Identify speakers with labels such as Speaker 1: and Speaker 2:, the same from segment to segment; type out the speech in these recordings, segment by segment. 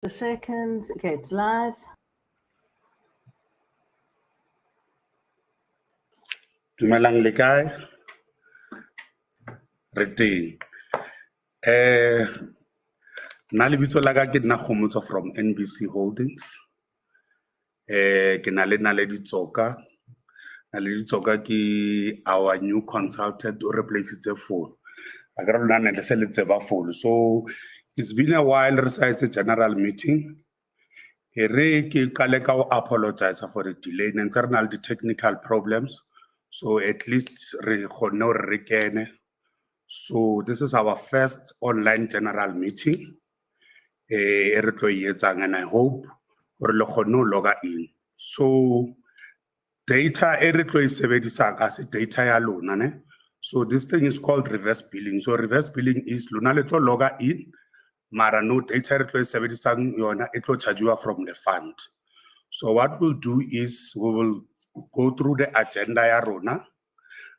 Speaker 1: The second, okay, it's live.
Speaker 2: Dumelang le kae? Re teng. Nna lebitso la ka ke nna Kgomotso from NBC Holdings. Ke na le Naledi Tsoka. Naledi Tsoka ke our new consultant who replaces phone. I got a phone. So it's been a while since a general meeting. Ke qale ka ho apologize for the delay. Internal the technical problems. So at least re kgonne hore re kene. So this is our first online general meeting. And I hope or no logger in. So data as data ya lona ne. So this thing is called reverse billing. So reverse billing is lona le tlo logger in, mara no data yona it will charge you from the fund. So what we'll do is we will go through the agenda ya rona.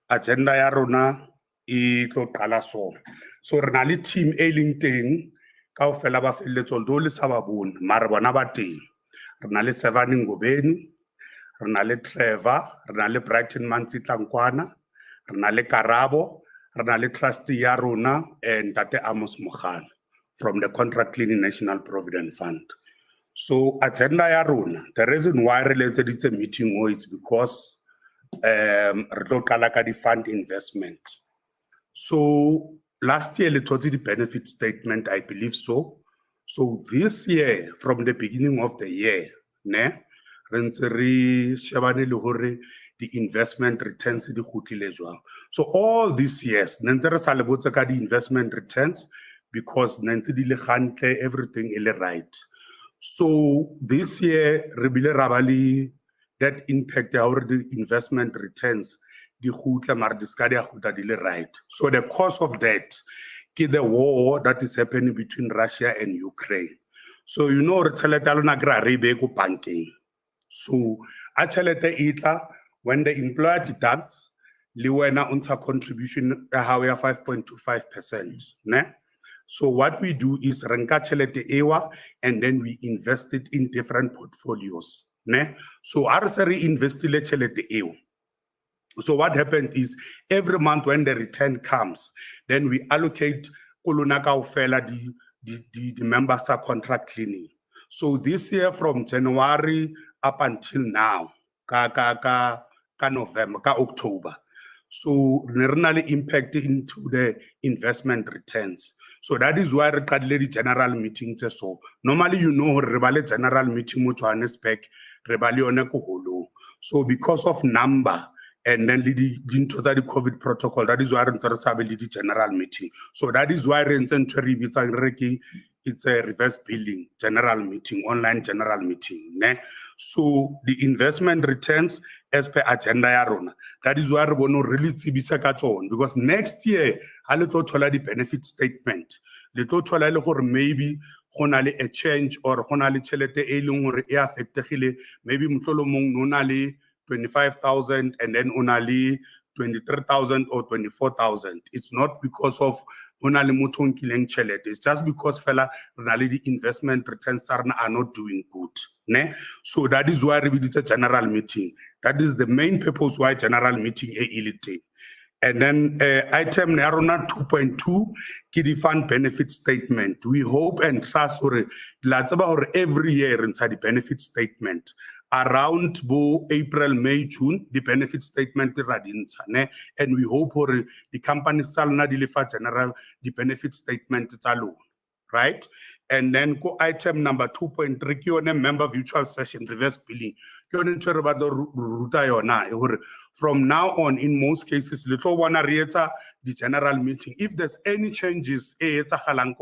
Speaker 2: Agenda ya rona tlo qala so. So re na le team e leng teng kaofela ba felletse although le sa ba bone mara bona ba teng. Re na le Sevan Ngobeni, re na le Trevor, re na le Brighton Mantsitlankwana, re na le Karabo, re na le trustee ya rona and Tate Amos Mogala from the Contract Cleaning National Provident Fund. So agenda ya rona, the reason why related it's a meeting it's because re tlo qala ka di fund investment. So last year, le totally the benefit statement, I believe so. So this year, from the beginning of the year, ne, the investment returns di khutile jwang. So all these years, the investment returns because everything is right. So this year, that impact our the investment returns. Right. So the cause of that is the war that is happening between Russia and Ukraine. So you know banking. So actually when the employer deducts liwena unta contribution how 5.25%. So what we do is renka chelete ewa and then we invest it in different portfolios. So arsari investile chelete ewa. So what happened is every month when the return comes, then we allocate the members are contract cleaning. So this year from January up until now, November, October. So really impact into the investment returns. So that is why we had the general meeting. So normally you know rebali general meeting mo Johannesburg, rebali one ko holo. So because of number. And then the COVID protocol, that is why the general meeting. So that is why it's a reverse billing general meeting, online general meeting. So the investment returns as per agenda yarona. That is why we really because next year, I little the benefit statement. Little maybe a change or maybe nonali 25,000 and then only 23,000 or 24,000. It's not because of only muton killing chelet. It's just because fella the investment returns are not doing good. So that is why we did a general meeting. That is the main purpose why general meeting is elite. And then item Narona 2.2, Kiddy Fund benefit statement. We hope and trust or every year inside the benefit statement. Around April, May, June, the benefit statement and we hope for the company shall deliver general the benefit statement alone, right? And then go item number 2.3 member virtual session reverse billing. From now on, in most cases, little one the general meeting. If there's any changes,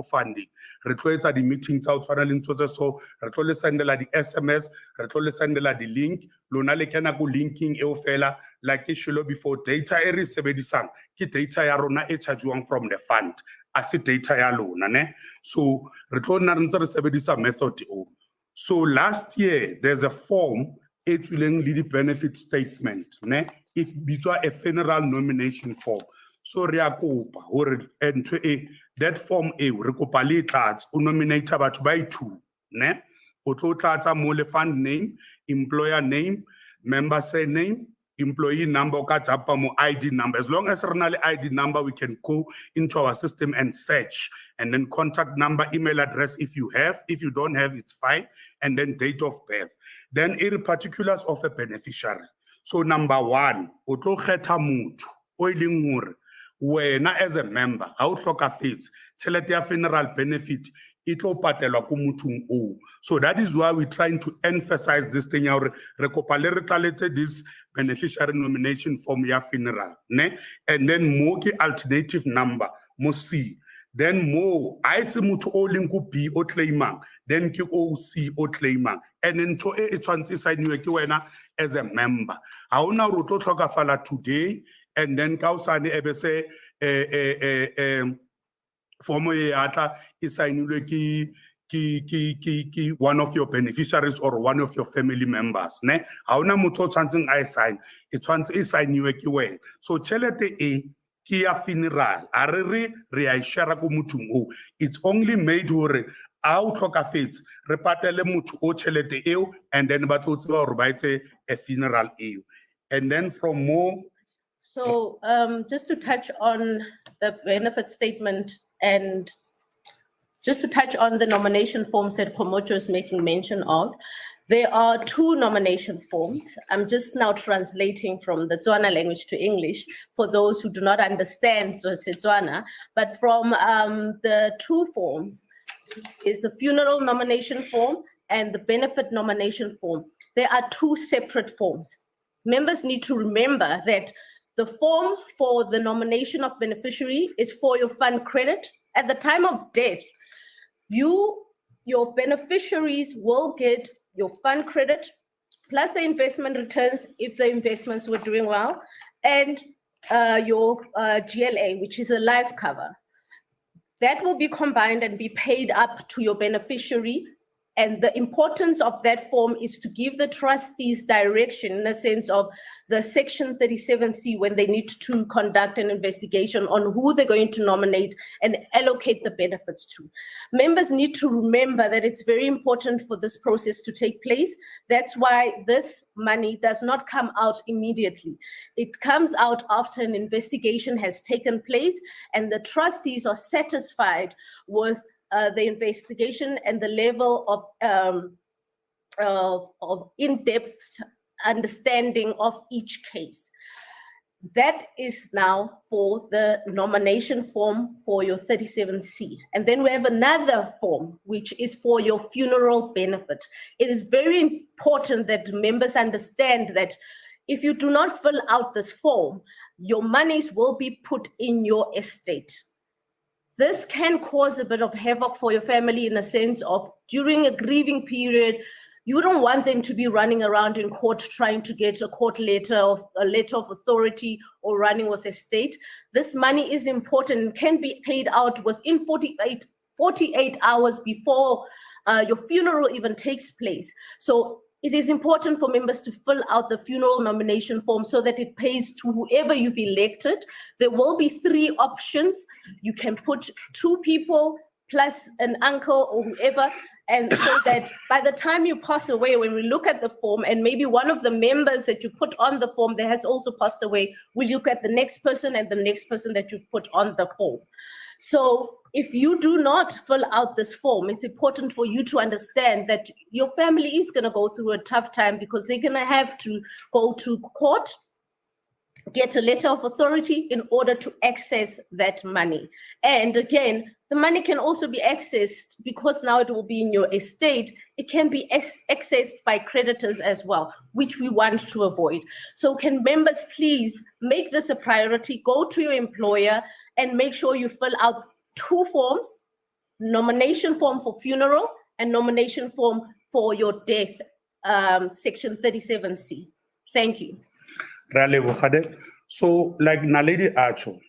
Speaker 2: funding, the meetings out so send the SMS, send the link, linking like before data data yarona from the fund as data yalona. So method. So last year there's a form it's the benefit statement. If between a funeral nomination form. So reakopa or that form A rekopa le cards nominate about by two. ne? O tlo tlatsa mo le fund name, employer name, member surname, employee number, ka japa mo ID number. As long as renal ID number, we can go into our system and search, and then contact number, email address if you have. If you don't have, it's fine. And then date of birth. Then particulars of a beneficiary. So number one, o tlo kgetha motho o e leng hore wena as a member ha o hlokafetse tšhelete ya funeral benefit e tlo patelwa ko mothong o. So that is why we're trying to emphasize this thing ya hore re kopa le re tlaletse this beneficiary nomination form ya funeral, ne? And then mo ke alternative number mo C. Then mo I se motho o leng ko B o claimang, then ke OC o claimang, and then to e tshwantse signiwe ke wena as a member. Ha ona re tlo tlhokafala today and then ka usane ebe se form e atla e signilwe ki one of your beneficiaries or one of your family members, ne? Ha ona motho o tshwantseng a sign, e tshwantse e signiwe ke wena. So tšhelete e ki ya funeral a re a share ko mothong o. It's only made hore a o tlhokafetse re patele motho o tšhelete eo, and then ba tlo tseba hore ba etse a funeral eo. And then from more.
Speaker 3: So just to touch on the benefit statement and just to touch on the nomination forms that Komocho is making mention of, there are two nomination forms. I'm just now translating from the Tswana language to English for those who do not understand Tswana, but from the two forms is the funeral nomination form and the benefit nomination form. There are two separate forms. Members need to remember that the form for the nomination of beneficiary is for your fund credit. At the time of death, your beneficiaries will get your fund credit plus the investment returns if the investments were doing well, and your GLA, which is a life cover. That will be combined and be paid up to your beneficiary. And the importance of that form is to give the trustees direction in the sense of the Section 37C when they need to conduct an investigation on who they're going to nominate and allocate the benefits to. Members need to remember that it's very important for this process to take place. That's why this money does not come out immediately. It comes out after an investigation has taken place and the trustees are satisfied with the investigation and the level of in-depth understanding of each case. That is now for the nomination form for your 37C. And then we have another form, which is for your funeral benefit. It is very important that members understand that if you do not fill out this form, your monies will be put in your estate. This can cause a bit of havoc for your family in a sense of during a grieving period, you don't want them to be running around in court trying to get a court letter of a letter of authority or running with estate. This money is important and can be paid out within 48 hours before your funeral even takes place. So it is important for members to fill out the funeral nomination form so that it pays to whoever you've elected. There will be 3 options. You can put 2 people plus an uncle or whoever, and so that by the time you pass away, when we look at the form and maybe one of the members that you put on the form that has also passed away, we look at the next person and the next person that you put on the form. So if you do not fill out this form, it's important for you to understand that your family is going to go through a tough time because they're going to have to go to court, get a letter of authority in order to access that money. And again, the money can also be accessed because now it will be in your estate. It can be accessed by creditors as well, which we want to avoid. So can members please make this a priority, go to your employer and make sure you fill out 2 forms, nomination form for funeral and nomination form for your death, Section 37C. Thank you.
Speaker 2: So, like Naledi Acho,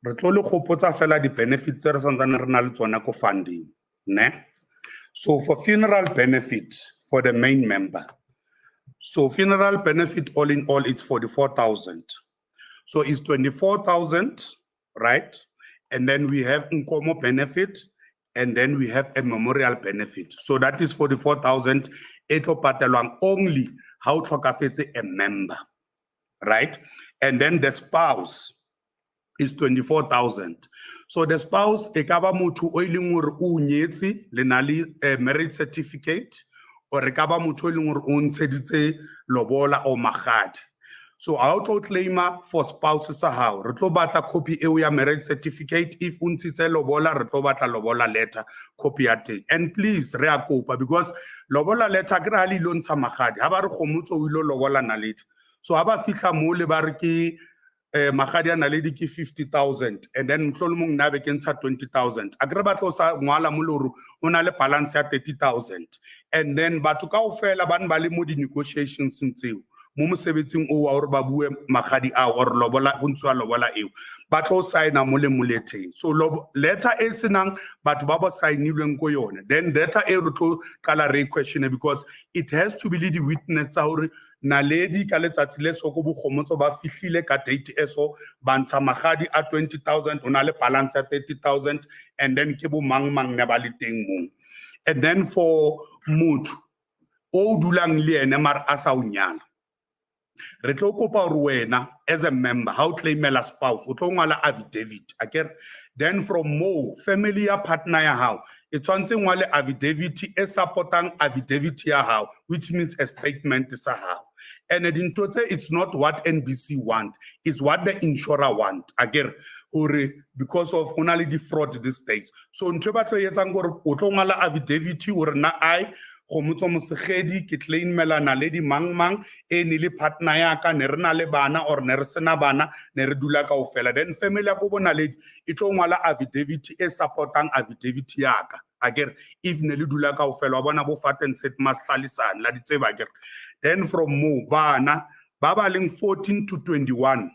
Speaker 2: re tlo le gopotsa fela di benefits re santsane re na le tsona ko funding, ne? So for funeral benefit for the main member, so funeral benefit all in all it's 44,000. So it's 24,000, right? And then we have Nkomo benefit and then we have a memorial benefit. So that is 44,000 eto patelwang only how tlhokafetse a member, right? And then the spouse is 24,000. So the spouse ekaba motho o ileng hore o nyetse le na le marriage certificate, or ekaba motho o ileng hore o ntsheditse lobola o magadi. So how to claim for spouses how? Re tlo batla copy eo ya marriage certificate. If untshitse lobola, re tlo batla lobola letter copy ya teng. And please re a kopa, because lobola letter ke ra le lontsha magadi ha ba re gomotso o ile lobola naledi. So ha ba fihla mo le ba re ke magadi a naledi ke 50,000 and then mhlolomong na be ke ntsha 20,000. A kre batlo sa ngwala mo le hore o na le balance ya 30,000. And then batho kaofela ba le mo di negotiations ntseo. Mo mosebetsing o wa hore ba bue magadi a or lobola bontshwa lobola eo ba tlo signa mo le moleteng. So letter e senang batho ba ba signilweng ko yone, then letter e re tlo kala re question because it has to be le di witness tsa hore naledi ka letsatsi le so go bogomotso ba fihlile ka date eso ba ntsha magadi a 20,000 ona le balance ya 30,000 and then ke bo mang ne ba le teng mo. And then for motho o dulang le ene mar a sa unyana, re tlo kopa hore wena as a member how claimela spouse o tlo ngwala affidavit akere. Then from mo family ya partner ya how e tshwantse ngwale affidavit e supportang affidavit ya how, which means a statement sa how. And it's not what NBC want, it's what the insurer want akere, hore because of only the fraud these days. So ntwe ba tlo etsang gore o tlo ngwala affidavit hore na I gomotso mosegedi ke claim melana le di mang e ne le partner ya ka ne re na le bana or ne re sena bana ne re dula kaofela, then family ya go bona le e tlo ngwala affidavit e supportang affidavit ya ka akere, if ne le dula kaofela wa bona bo fat and set must tlalisana la ditseba akere. Then from mo bana ba ba leng 14 to 21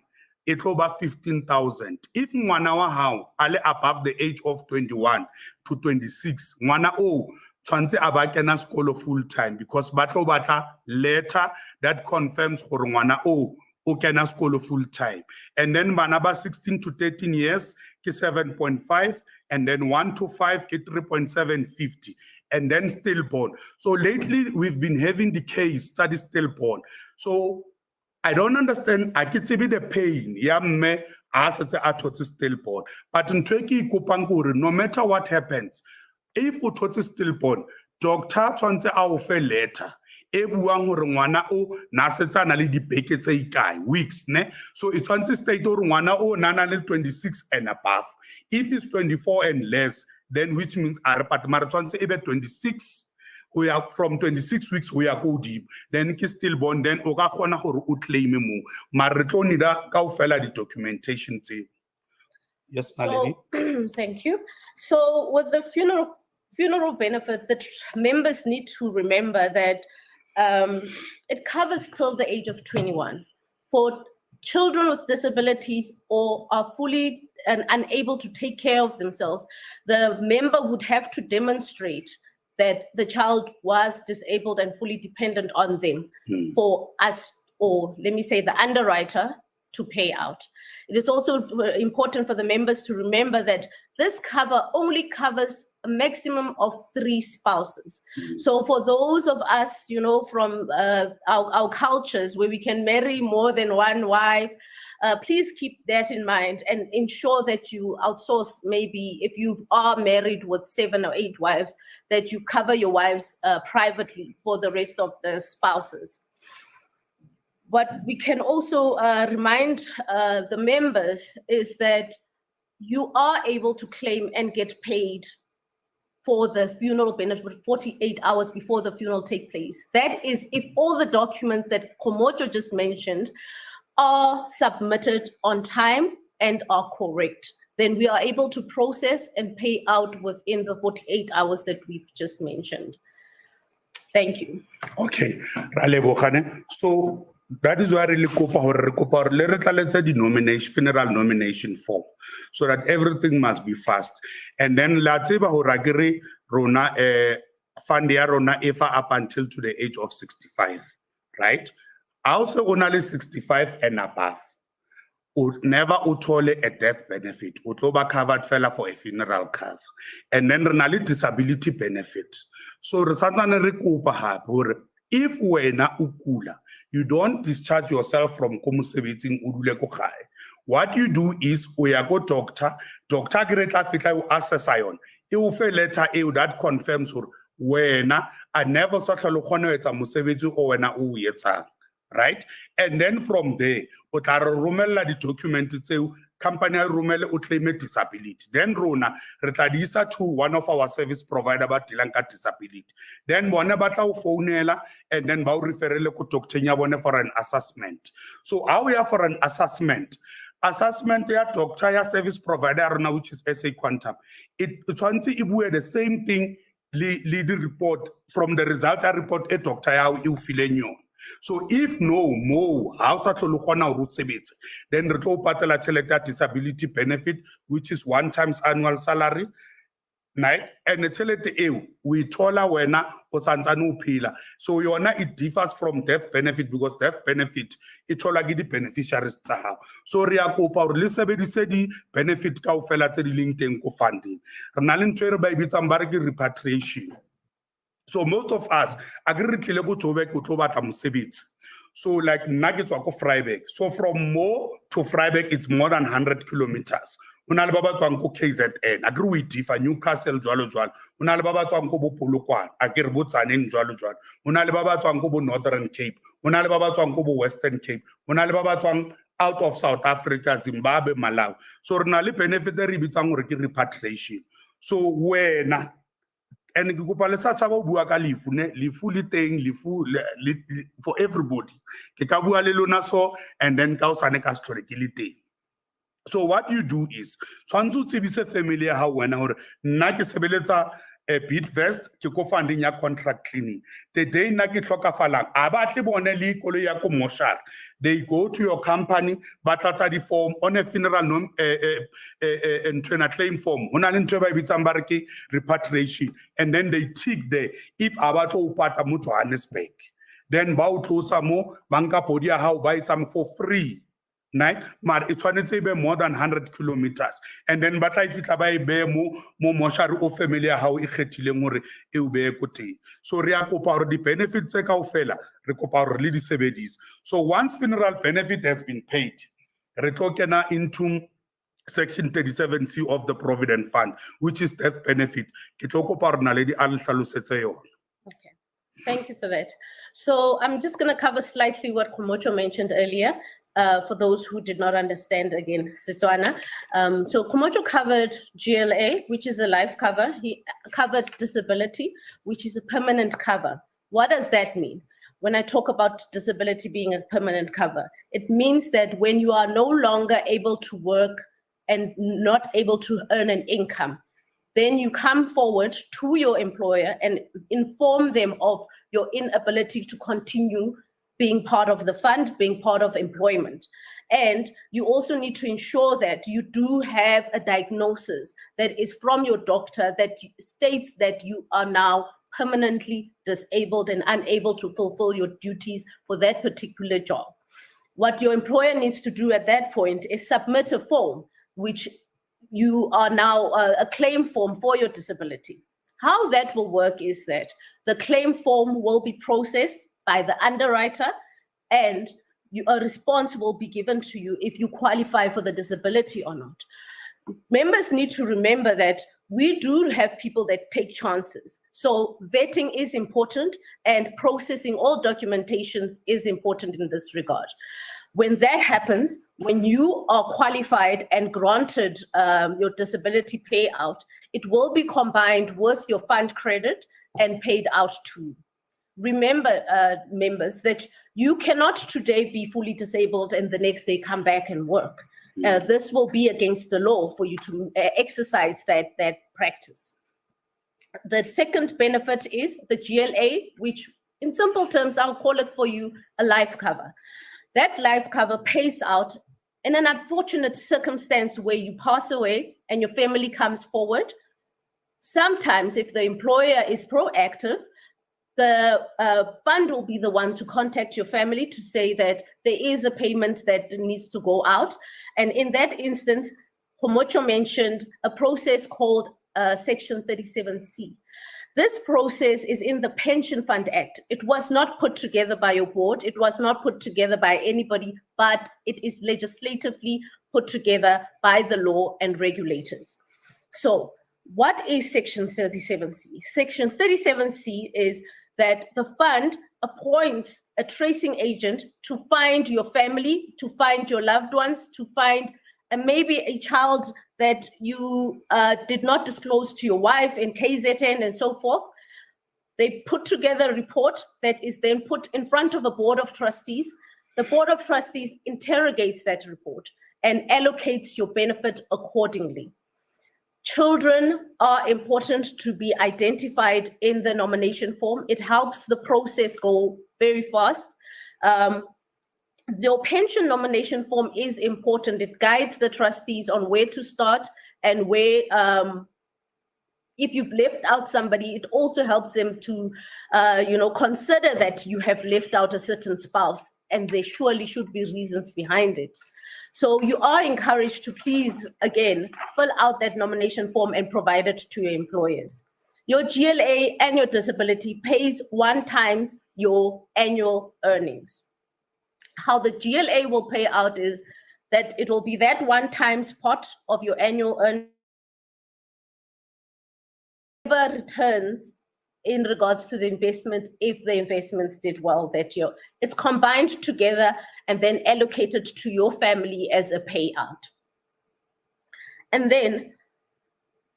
Speaker 2: e tlo ba 15,000. If ngwana wa hao ale above the age of 21 to 26, ngwana o tshwantse a ba kena sekolo full time, because ba tlo batla letter that confirms gore ngwana o kena sekolo full time. And then bana ba 16 to 13 years ke 7.5, and then 1 to 5 ke 3.750, and then stillborn. So lately we've been having the case study stillborn. So I don't understand, I can see the pain ya mme a setse a thotse stillborn, but ntwe ke ikopang gore no matter what happens, if o thotse stillborn, doctor tshwantse a o fe letter e buang hore ngwana o na setsana le dibeke tse ikae, weeks ne. So it tshwantse state hore ngwana o nana le 26 and above. If it's 24 and less, then which means are but mara tshwantse e be 26, we are from 26 weeks we are go deep, then ke stillborn, then o ka khona hore o claim mo mara re tlo nida kaofela di documentation tse. Yes, Naledi.
Speaker 3: So, thank you. So with the funeral benefit, the members need to remember that it covers till the age of 21 for children with disabilities or are fully and unable to take care of themselves. The member would have to demonstrate that the child was disabled and fully dependent on them for us, or let me say the underwriter, to pay out. It is also important for the members to remember that this cover only covers a maximum of 3 spouses. So for those of us, you know, from our cultures where we can marry more than one wife, please keep that in mind and ensure that you outsource, maybe if you are married with 7 or 8 wives, that you cover your wives privately for the rest of the spouses. What we can also remind the members is that you are able to claim and get paid for the funeral benefit 48 hours before the funeral takes place. That is if all the documents that Komocho just mentioned are submitted on time and are correct. Then we are able to process and pay out within the 48 hours that we've just mentioned. Thank you.
Speaker 2: Okay, so that is why I really kopa le re tlaletse di nomination, funeral nomination form, so that everything must be fast. And then la tseba hore akere rona fund ya rona efa up until to the age of 65, right? Also only 65 and above. never uthole a death benefit, utloba covered fella for a funeral cover. And then renali disability benefit. So resantane re kopa hape hore if wena ukula, you don't discharge yourself from ko mosebetsing o dule ko gae. What you do is o ya go doctor ke re tla fitla o assessa yona. E o fe letter eo that confirms hore wena a never sa tlhole gone etsa mosebetsi o wena o etsang. Right? And then from there, o tla re romella di document tseo company ya romele o claim disability. Then rona re tla di isa to one of our service provider ba dealang ka disability. Then bona ba tla o founela and then ba o referele ko doctor nya bone for an assessment. So how we are for an assessment ya doctor ya service provider rona which is SA Quantum. It tshwantse e bue the same thing le the report from the results I report a doctor ya o fileng yona. So if no more, then re tlo patela tšhelete ya disability benefit, which is 1 times annual salary. Right? And the tšhelete eo, we thola wena o santsane o phela. So yona it differs from death benefit because death benefit e thola ke di beneficiaries tsa hao. So re a kopa hore le sebedise di benefit kaofela tse di leng teng ko funding. Re na le ntho e re ba e bitsang ba re ke repatriation. So most of us agree tlile go Joburg go tlo batla mosebetsi. So like nna ke tswa ko Vryburg. So from Mo to Vryburg it's more than 100 kilometers. Una le ba ba tswang ko KZN, agree we differ Newcastle jwalo jwalo. Una le ba ba tswang ko bo Polokwane, akere bo Tsaneng jwalo jwalo. Una le ba ba tswang ko bo Northern Cape. Una le ba ba tswang ko bo Western Cape. Una le ba ba tswang out of South Africa, Zimbabwe, Malawi. So re na le benefit re bitsang gore ke repatriation. So wena and ke kopa le sa tsaba o bua ka lefu ne lefu le teng lefu for everybody ke ka bua le lona so and then ka o sane ka story ke le teng. So what you do is tshwantse o tsebise family ya hao wena hore nna ke sebeletsa a Bidvest ke ko funding ya contract cleaning. The day nna ke tlhokafalang a ba tle bone le ikolo ya ko mortuary. They go to your company ba tlatsa di form on a funeral and claim form. Hona le ntwe ba bitsang ba re ke repatriation and then they tick there if abatho o pata mo Johannesburg. Then ba o tlosa mo banka podi ya hao ba etsang for free. Right? But it's be more than 100 kilometers. And then but I fitla ba e be mo mortuary o family how e kgethileng hore e o be ko teng. So re a kopa hore di benefits tse kaofela re kopa hore le di sebedise. So once funeral benefit has been paid, re tlo kena into Section 37C of the Provident Fund, which is death benefit. Ke tlo kopa hore naledi a le hlalosetse yona.
Speaker 3: Okay, thank you for that. So I'm just going to cover slightly what Kumocho mentioned earlier. For those who did not understand again, Setswana. So Kumocho covered GLA, which is a life cover. He covered disability, which is a permanent cover. What does that mean? When I talk about disability being a permanent cover, it means that when you are no longer able to work and not able to earn an income, then you come forward to your employer and inform them of your inability to continue being part of the fund, being part of employment. And you also need to ensure that you do have a diagnosis that is from your doctor that states that you are now permanently disabled and unable to fulfill your duties for that particular job. What your employer needs to do at that point is submit a form, which you are now a claim form for your disability. How that will work is that the claim form will be processed by the underwriter, and a response will be given to you if you qualify for the disability or not. Members need to remember that we do have people that take chances. So vetting is important and processing all documentations is important in this regard. When that happens, when you are qualified and granted your disability payout, it will be combined with your fund credit and paid out to you. Remember, members, that you cannot today be fully disabled and the next day come back and work. This will be against the law for you to exercise that practice. The second benefit is the GLA, which in simple terms, I'll call it for you a life cover. That life cover pays out in an unfortunate circumstance where you pass away and your family comes forward. Sometimes if the employer is proactive, the fund will be the one to contact your family to say that there is a payment that needs to go out. And in that instance, Homocho mentioned a process called Section 37C. This process is in the Pension Fund Act. It was not put together by your board. It was not put together by anybody, but it is legislatively put together by the law and regulators. So what is Section 37C? Section 37C is that the fund appoints a tracing agent to find your family, to find your loved ones, to find maybe a child that you did not disclose to your wife in KZN and so forth. They put together a report that is then put in front of a board of trustees. The board of trustees interrogates that report and allocates your benefit accordingly. Children are important to be identified in the nomination form. It helps the process go very fast. Your pension nomination form is important. It guides the trustees on where to start and where, if you've left out somebody, it also helps them to, consider that you have left out a certain spouse, and there surely should be reasons behind it. So you are encouraged to please, again, fill out that nomination form and provide it to your employers. Your GLA and your disability pays 1 times your annual earnings. How the GLA will pay out is that it will be that 1 times pot of your annual earnings returns in regards to the investment, if the investments did well that year. It's combined together and then allocated to your family as a payout. And then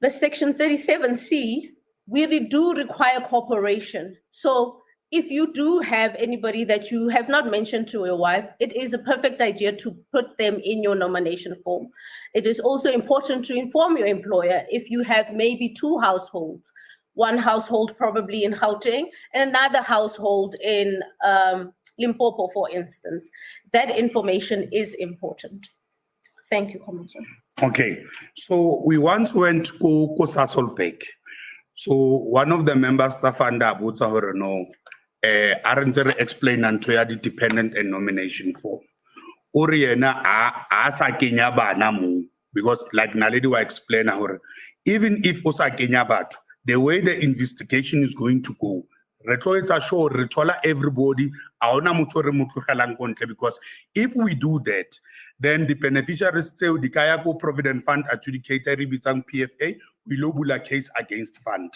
Speaker 3: the Section 37C, we do require cooperation. So if you do have anybody that you have not mentioned to your wife, it is a perfect idea to put them in your nomination form. It is also important to inform your employer if you have maybe 2 households, one household probably in Gauteng and another household in Limpopo, for instance. That information is important. Thank you, Commissioner.
Speaker 2: Okay, so we once went to Sasolbek. So one of the members, Stafanda Butsa Horeno, aren't explain and to the dependent and nomination form. Oriena asa Kenya banamu, because like Naledi wa explain even if osa Kenya batu, the way the investigation is going to go, retola everybody, because if we do that, then the beneficiaries still the Kayako Provident Fund adjudicator bitang PFA will lobula case against fund.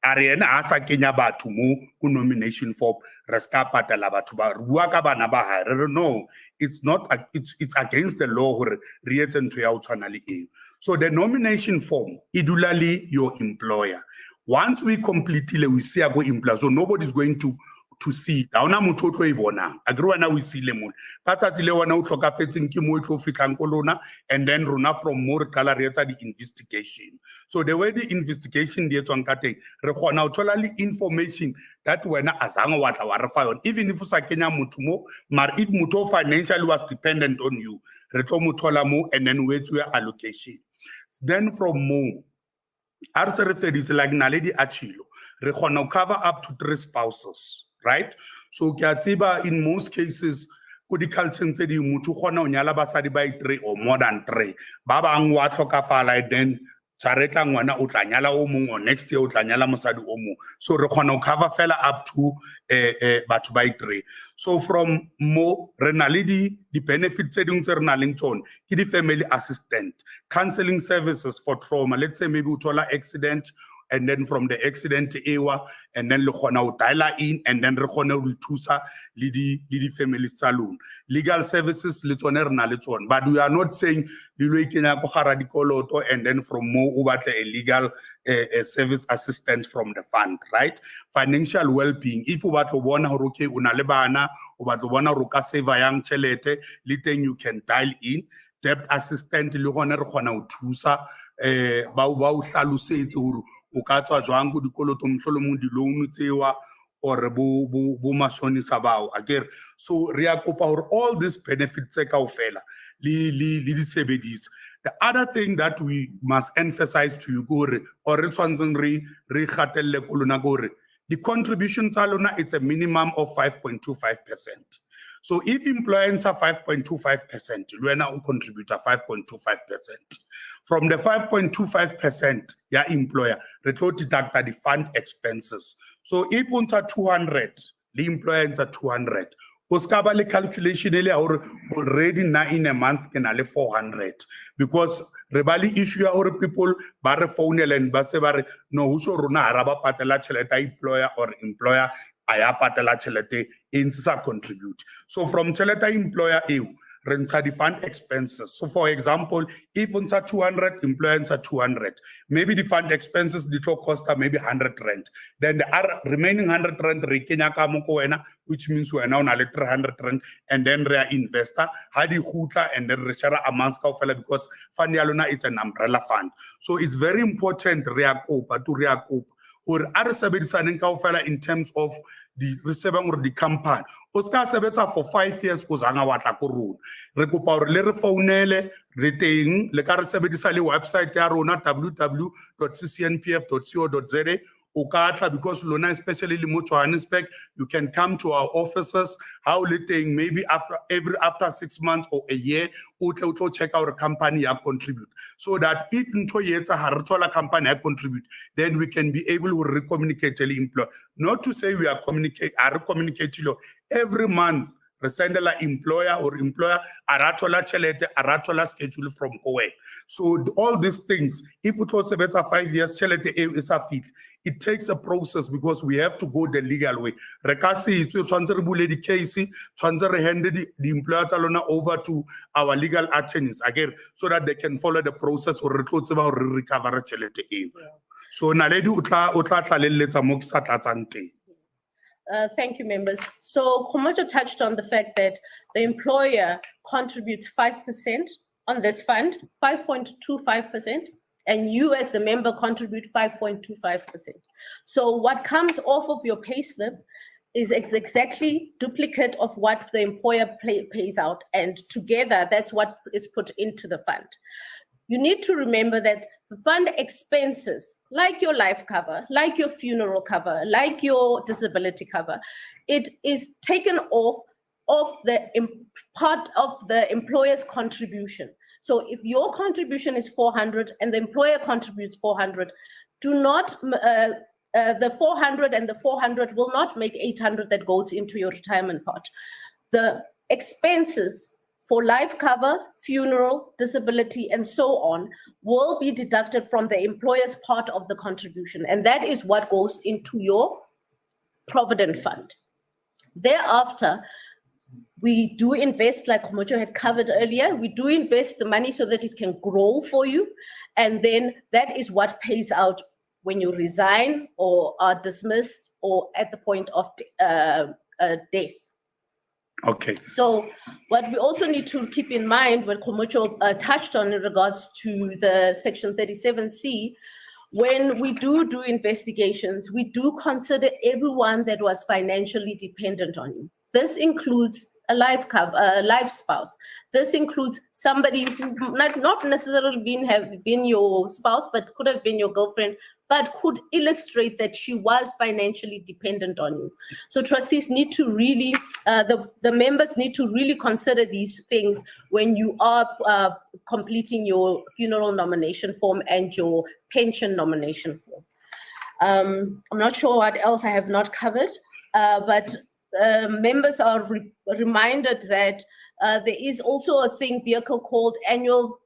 Speaker 2: Ariana asa Kenya batumu nomination for Raska Patalaba tuba Ruaka no, it's not it's against the law or written to your. So the nomination form, idulali your employer. Once we completely we see go employer, so nobody's going to see. Dauna mutotho ibona. Agruana we see lemon. Patatile wana utloka fetin kimo itlo fitankolona, and then runa from more color the investigation. So the way the investigation the tonkate rekhona utolali information that when azango wata warafa, even if usakenya mutumo, mar if muto financially was dependent on you, reto mutola mo and then wait to your allocation. Then from more, as referred it's like Naledi Achilo, rekhona cover up to 3 spouses. Right? So Kiatiba in most cases, Kudikal said you mutu khona unyala basadi by 3 or more than 3. Baba angwa tloka fala then chareta ngwana utlanyala omu or next year utlanyala mosadi omu. So re khona cover fella up to batu by 3. So from mo renalidi the benefit setting tone, the family assistant, counseling services for trauma. Let's say maybe utola accident. And then from the accident to Ewa, and then Lukhona Taila in, and then Rekhona Tusa, Lidi Family Saloon. Legal services, Litoner Naliton. But we are not saying Luluikina Koharadikoloto, and then from Mo Ubate a legal service assistant from the fund, right? Financial well-being. If you want to wana Ruke Unalebana, or to wana Ruka Seva Yang Chelete, Liten you can dial in. Debt assistant, Luhoner Khona Tusa, Bau Salu Ukatwa Jwangu di Koloto Msolomu di Lounu Tewa or Bu Mashoni Sabao. Again, so Riakopa or all these benefits take our fella. Li sebedis. The other thing that we must emphasize to you gore or Ritwanzangri Rihatelle Kulunagore. the contributions alone, it's a minimum of 5.25%. So if employers are 5.25%, Luena will contribute 5.25%. From the 5.25%, your employer, retro deduct the fund expenses. So if one's are 200, the employer are 200. Oskaba le calculation already na in a month can only 400 because rebali issue or people bare phone and base bare no uso runa araba patela cheleta employer or employer aya patela chelete insisa contribute. So from cheleta employer EU renta the fund expenses. So for example, if unsa 200, employers are 200. Maybe the fund expenses the total cost are maybe 100 rand. Then the remaining 100 rand rekenya ka mo ko wena, which means we are now na 300 rand, and then re investor hadi hutla and then re share amounts ka ofela because fund yalona it's an umbrella fund. So it's very important re a kopa to re a kopa or are sebedisaneng ka ofela in terms of the receving or the company. Oska sebetsa for 5 years ko zanga watla ko rona. Re kopa hore le re founele re teng le ka re sebedisa le website ya rona www.ccnpf.co.za Ukatla because Lona, especially Limo Johannesburg, you can come to our offices. How letting maybe after 6 months or a year, to check our company and contribute. So that if into years a hartola company contribute, then we can be able to recommunicate the employer. Not to say we are communicate every month. Resendela employer or employer aratola chelete aratola schedule from Kowe. So all these things, if it was a better 5 years, chelete is a fit. It takes a process because we have to go the legal way. Rekasi it's transferable the case, transfer handed the employer talona over to our legal attorneys again, so that they can follow the process or recover chelete. So naledi utla tlalelletsa mo ke sa tlatsang teng.
Speaker 3: Thank you, members. So Komojo touched on the fact that the employer contributes 5% on this fund, 5.25%, and you as the member contribute 5.25%. So what comes off of your payslip is exactly duplicate of what the employer pays out, and together that's what is put into the fund. You need to remember that the fund expenses, like your life cover, like your funeral cover, like your disability cover, it is taken off the part of the employer's contribution. So if your contribution is 400 and the employer contributes 400, do not, the 400 and the 400 will not make 800 that goes into your retirement pot. The expenses for life cover, funeral, disability, and so on will be deducted from the employer's part of the contribution. And that is what goes into your provident fund. Thereafter, we do invest, like Komojo had covered earlier, we do invest the money so that it can grow for you. And then that is what pays out when you resign or are dismissed or at the point of death.
Speaker 2: Okay.
Speaker 3: So what we also need to keep in mind, what Komojo touched on in regards to the Section 37C, when we do investigations, we do consider everyone that was financially dependent on you. This includes a life spouse. This includes somebody who not necessarily have been your spouse, but could have been your girlfriend, but could illustrate that she was financially dependent on you. So trustees need to really, the members need to really consider these things when you are completing your funeral nomination form and your pension nomination form. I'm not sure what else I have not covered, but members are reminded that there is also a vehicle called annual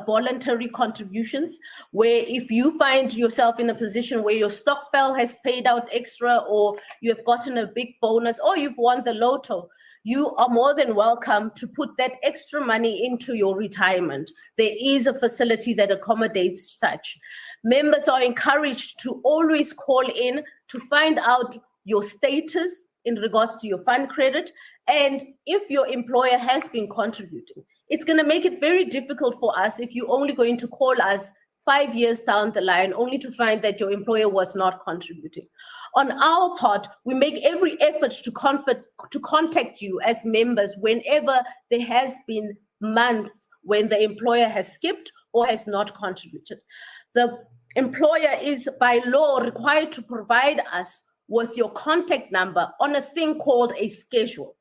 Speaker 3: voluntary contributions, where if you find yourself in a position where your stokvel has paid out extra, or you have gotten a big bonus, or you've won the lotto, you are more than welcome to put that extra money into your retirement. There is a facility that accommodates such. Members are encouraged to always call in to find out your status in regards to your fund credit, and if your employer has been contributing. It's going to make it very difficult for us if you're only going to call us 5 years down the line only to find that your employer was not contributing. On our part, we make every effort to contact you as members whenever there has been months when the employer has skipped or has not contributed. The employer is by law required to provide us with your contact number on a thing called a schedule.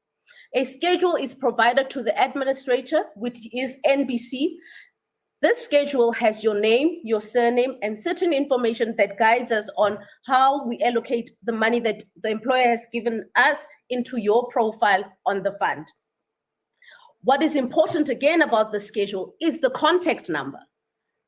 Speaker 3: A schedule is provided to the administrator, which is NBC. This schedule has your name, your surname, and certain information that guides us on how we allocate the money that the employer has given us into your profile on the fund. What is important again about the schedule is the contact number.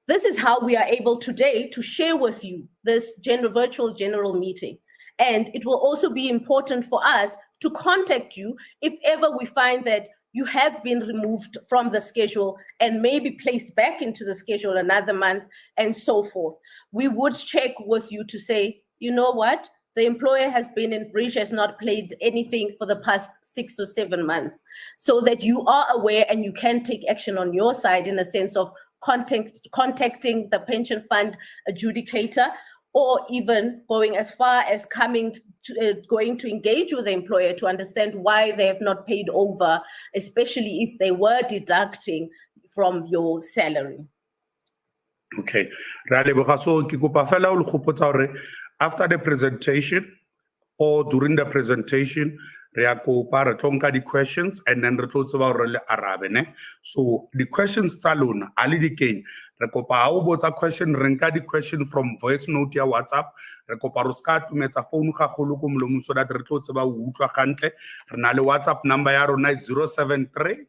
Speaker 3: This is how we are able today to share with you this virtual general meeting. And it will also be important for us to contact you if ever we find that you have been removed from the schedule and maybe placed back into the schedule another month and so forth. We would check with you to say, you know what? The employer has been in breach, has not paid anything for the past 6 or 7 months, so that you are aware and you can take action on your side in a sense of contacting the pension fund adjudicator, or even going as far as going to engage with the employer to understand why they have not paid over, especially if they were deducting from your salary.
Speaker 2: Okay. After the presentation or during the presentation, re a kopa re tlo nka di questions and then re tlo tseba hore le arabe ne. So the questions tsa lona a le di kenya re kopa ha o botsa question re nka di question from voice note ya WhatsApp re kopa ro ska tumetsa phone ga golo ko molomong so that re tlo tseba o utlwa gantle. Re na le WhatsApp number ya rona 073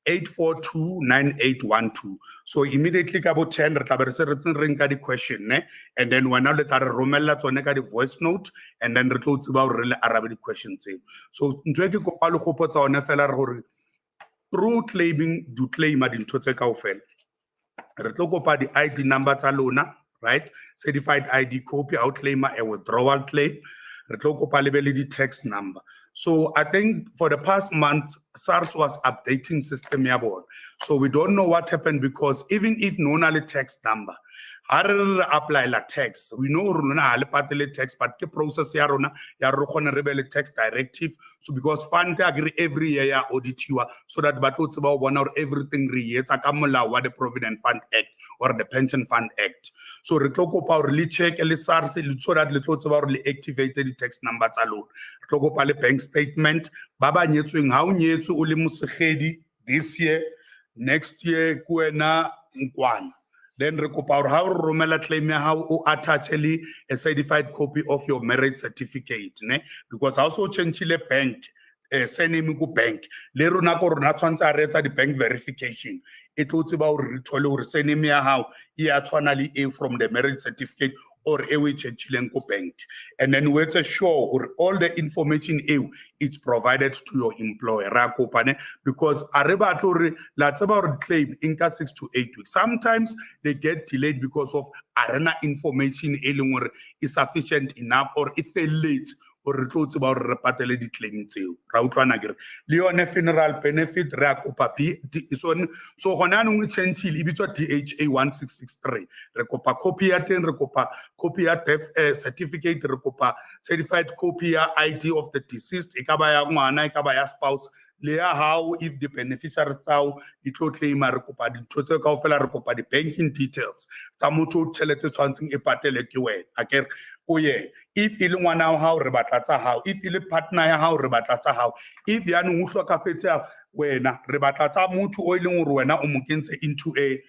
Speaker 2: 8429812. So immediately ka bo 10 re tla be re se re nka di question ne, and then when le tla re romella tsone ka di voice note and then re tlo tseba hore le arabe di questions tseo. So ntwe ke kopa le gopotsa one fela re gore through claiming do claim a dintho tse kaofela re tlo kopa di ID number tsa lona, right? Certified ID copy, out claim a withdrawal claim. Re tlo kopa le be le di tax number. So I think for the past month, SARS was updating system ya bona. So we don't know what happened because even if no na le tax number, ha apply la tax, we know rona ha le patele tax, but ke process ya rona ya re khona re be le tax directive. So because fund agree every year ya auditiwa so that ba tlo tseba bona or everything re etsa ka molao wa the Provident Fund Act or the Pension Fund Act. So re tlo kopa hore le check le SARS le so that le tlo tseba hore le activate the tax number tsa lona. Re tlo kopa le bank statement ba ba nyetsweng ha o nyetswe o le mosegedi this year, next year ku wena nkwana. Then re kopa hore ha o romela claim ya hao o attach a certified copy of your marriage certificate ne, because also change le bank surname ku bank le rona ko rona tshwantse a re etsa di bank verification e tlo tseba hore re thole hore surname ya hao e a tshwana le e from the marriage certificate or e we chechileng ko bank, and then we sure or all the information it's provided to your employer ra kopa ne, because a re batla hore la tseba hore claim inka 6 to 8 weeks. Sometimes they get delayed because of arena information e leng hore is sufficient enough or if they late or re tlo tseba hore re patele di claim tseo ra utlwana kere le yone funeral benefit ra kopa so gona no change le bitswa DHA 1663 re kopa copy ya teng, re kopa copy ya death certificate, re kopa certified copy ya ID of the deceased e ka ba ya ngwana e ka ba ya spouse le ya how if the beneficiary tao di tlo claim re kopa dintho tse kaofela, re kopa di banking details tsa motho tšhelete tshwantseng e patele ke wena akere o ye if ile ngwana wa hao re batla tsa hao, if ile partner ya hao re batla tsa hao, if ya no hlokafetse wena re batla tsa motho o ile ngore wena o mo kentse into a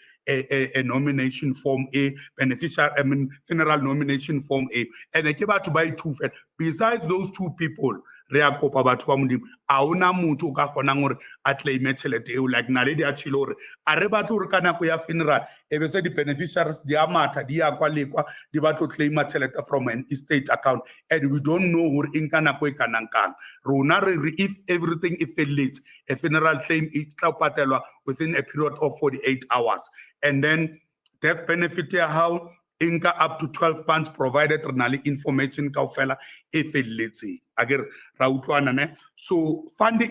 Speaker 2: nomination form a beneficiary funeral nomination form a, and ke batho ba i2 fela besides those two people re a kopa batho ba modimo a ona motho o ka kgonang gore a claim tšhelete eo like naledi a tshilo gore a re batho gore ka nako ya funeral e be se di beneficiaries di a matha di a kwa lekwa di batho claim tšhelete from an estate account and we don't know gore eng ka nako e kanang kang. Rona re if everything if late a funeral claim e tla patelwa within a period of 48 hours, and then death benefit ya how inka up to 12 months provided renali information kaofela e felletse agere ra utlwana ne. So fundi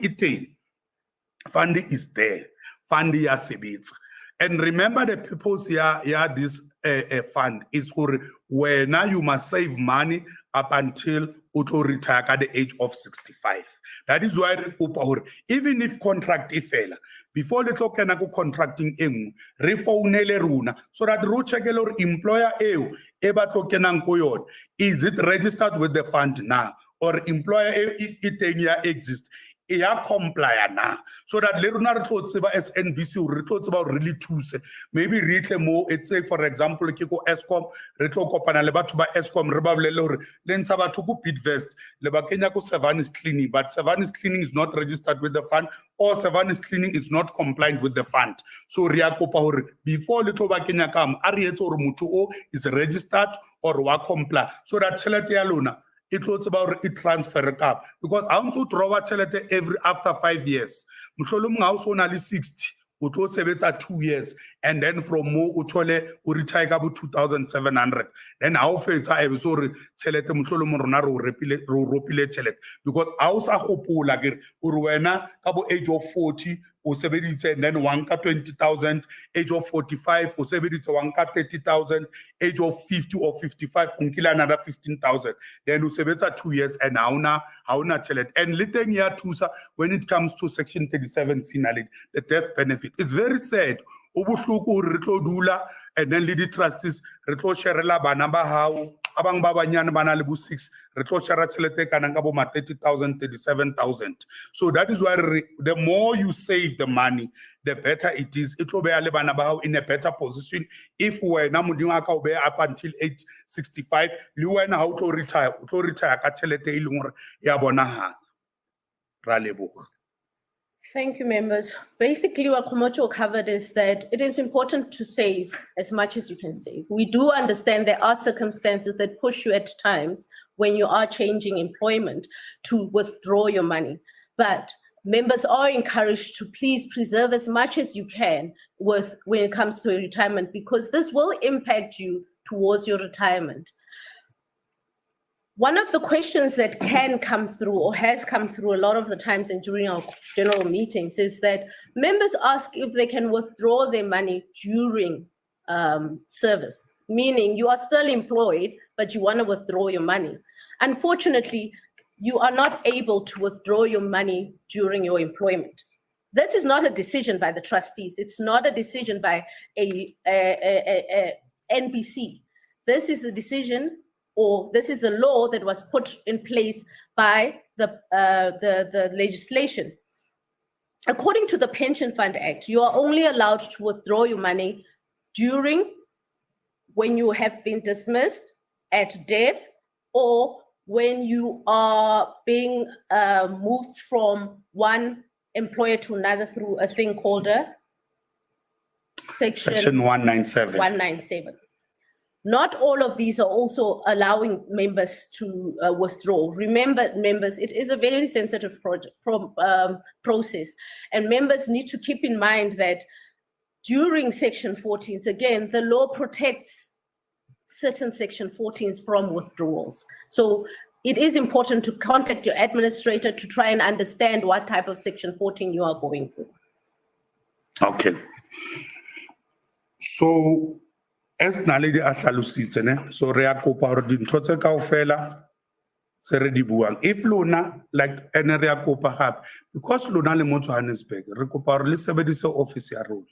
Speaker 2: fundi is there, fundi ya sebetsa, and remember the purpose ya this fund is gore wena you must save money up until uto retire at the age of 65, That is why re kopa hore even if contract e fela, before le tlo kena go contracting e nngwe, re founele rona so that ro checkele hore employer eo e ba tlo kenang ko yona, is it registered with the fund now, or employer if it exist ya comply na, so that le rona re tlo tseba as NBC re tlo tseba really thuse. Maybe re tle mo, it's say for example ke go Eskom, re tlo kopana le batho ba Eskom re ba bolele hore le ntsha batho go Bidvest le ba kenya go Savanis Cleaning, but Savanis Cleaning is not registered with the fund, or Savanis Cleaning is not compliant with the fund. So re a kopa hore before le tlo ba kenya kam a re etse hore motho o is registered or wa comply, so that tšhelete ya lona it was about it transfer up, because I want to draw every after 5 years. Mhlolong house on ali 60, utlo sebetsa 2 years, and then from more utole retire about 2,700. Then how fetsa e so re tšhelete mhlolong rona ro ropile tšhelete, because house a gopola ke o wena ka bo age of 40 o sebeditse, and then wanka 20,000, age of 45 o sebeditse wanka 30,000, age of 50 or 55 unkila another 15,000, then o sebetsa 2 years and hauna tšhelete. And liteng ya thusa when it comes to section 37C, the death benefit, it's very sad. Obuhluku re tlo dula, and then le di trustees re tlo sharela bana ba hao abang ba banyane bana le bo 6 re tlo shara tšhelete kana ka bo ma 30,000 37,000. So that is why the more you save the money, the better it is. It will be le bana ba hao in a better position. If wena modimo aka o be up until age 65, le wena ha o tlo retire ka tšhelete e leng hore ya bonahala. Ra leboga.
Speaker 3: Thank you, members. Basically, what Komocho covered is that it is important to save as much as you can save. We do understand there are circumstances that push you at times when you are changing employment to withdraw your money. But members are encouraged to please preserve as much as you can when it comes to retirement, because this will impact you towards your retirement. One of the questions that can come through or has come through a lot of the times and during our general meetings is that members ask if they can withdraw their money during service, meaning you are still employed, but you want to withdraw your money. Unfortunately, you are not able to withdraw your money during your employment. This is not a decision by the trustees. It's not a decision by a NBC. This is a decision, or this is a law that was put in place by the legislation. According to the Pension Fund Act, you are only allowed to withdraw your money when you have been dismissed at death, or when you are being moved from one employer to another through a thing called a Section
Speaker 2: 197.
Speaker 3: 197. Not all of these are also allowing members to withdraw. Remember, members, it is a very sensitive process, and members need to keep in mind that during Section 14s, again, the law protects certain Section 14s from withdrawals. So it is important to contact your administrator to try and understand what type of Section 14 you are going through.
Speaker 2: Okay. So, as naledi a hlalositse ne, so re a kopa hore dintho tse kaofela se re di buang. If lona like ene re a kopa gape, because lona le mo Johannesburg, re kopa hore le sebedise office ya rona.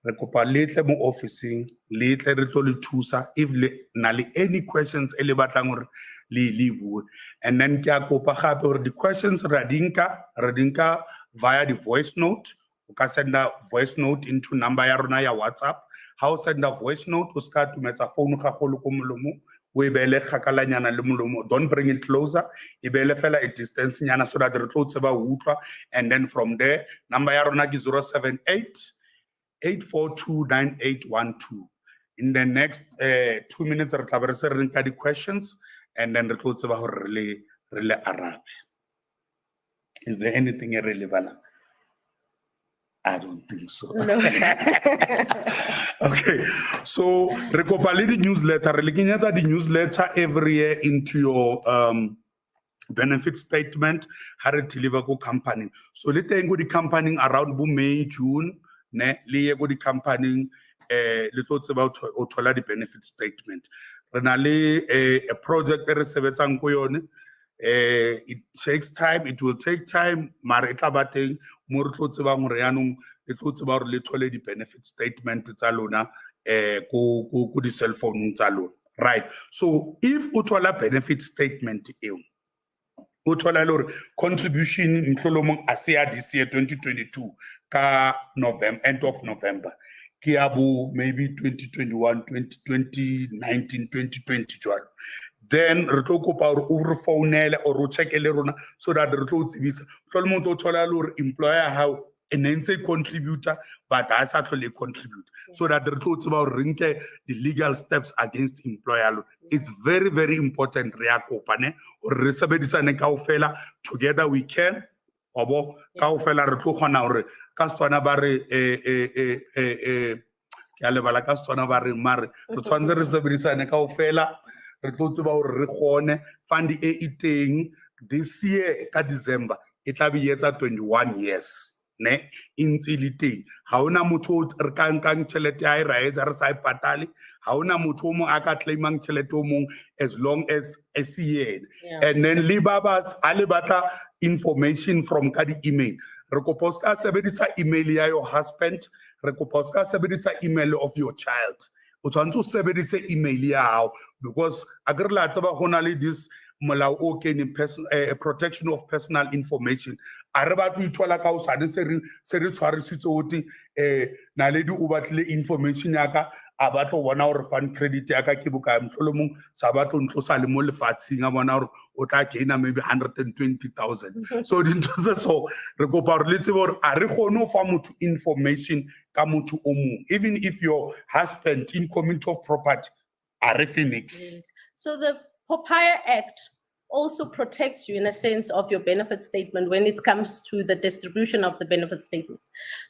Speaker 2: Re kopa le tle mo officing, le tle re tlo le thusa if le na le any questions e le batlang hore le bue. And then ke a kopa gape hore di questions re dinka via the voice note. O ka senda voice note into number ya rona ya WhatsApp. How send a voice note, o ska tumetsa phone ga go le ko molomo, o e bele khakalanyana le molomo, don't bring it closer, e bele fela a distance nyana so that re tlo tseba utlwa. And then from there, number ya rona ke 078 842 9812. In the next 2 minutes re tla re se re nka di questions, and then re tlo tseba hore re arabe. Is there anything relevant? I don't think so.
Speaker 3: No.
Speaker 2: Okay, so re kopa le di newsletter, re kenyetsa di newsletter every year into your benefit statement ha re deliver go company. So le teng go di company around bo May, June, ne le ye go di company le tlo tseba o thola di benefit statement. Re na le a project re sebetsang go yone It takes time, it will take time, mara e tla ba teng mo re tlo tsebang hore yanong le tlo tseba hore le thole di benefit statement tsa lona ko di cell phone tsa lona, right? So if o thola benefit statement eo o thola le hore contribution mhlolomong a se ya this year 2022 ka November, end of November, ke ya bo maybe 2021 2019 2020 jwalo, then re tlo kopa hore o re founele or o checkele rona so that re tlo tsebisa mhlolomong o thola le hore employer how e ne ntse contributor but ha sa tlhole contribute, so that re tlo tseba hore re nke the legal steps against employer. It's very, very important re ya kopa ne hore re sebedisane kaofela, together we can, obo kaofela re tlo kgona hore ka Setswana ba re ke a lebala ka Setswana ba re mare re tshwanetse re sebedisane kaofela re tlo tseba hore re kgone fund e iteng this year ka December e tla be etsa 21 years ne intsi le teng ha ona motho re ka nkang tšhelete ya e ra etsa re sa e patale, ha ona motho mo aka claimang tšhelete o mong as long as SCN. And then le babas a le batla information from ka di email re kopa ska sebedisa email ya your husband, re kopa ska sebedisa email of your child, o tshwantse o sebedise email ya hao because a ke re la tseba gona le this molao o keneng protection of personal information a re batlo ithola ka o sane se re tshwarisitse oti naledi o batlile information ya ka a batlo bona hore fund credit ya ka ke boka mhlolomong sa batlo ntlosa le mo lefatsheng a bona hore o tla gaina maybe 120,000 so dintho tse so re kopa hore le tsebe hore a re kgone ho fa motho information ka motho o mong even if your husband in community of property a re phoenix.
Speaker 3: So the Papaya Act also protects you in a sense of your benefit statement when it comes to the distribution of the benefit statement.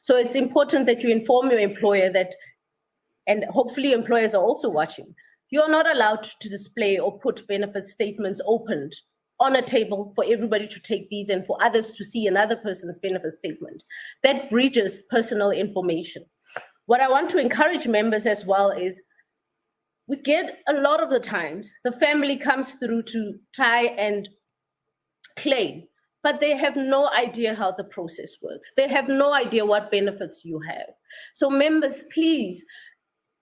Speaker 3: So it's important that you inform your employer that, and hopefully employers are also watching, you're not allowed to display or put benefit statements opened on a table for everybody to take these and for others to see another person's benefit statement. That breaches personal information. What I want to encourage members as well is we get a lot of the times the family comes through to try and claim, but they have no idea how the process works. They have no idea what benefits you have. So members, please,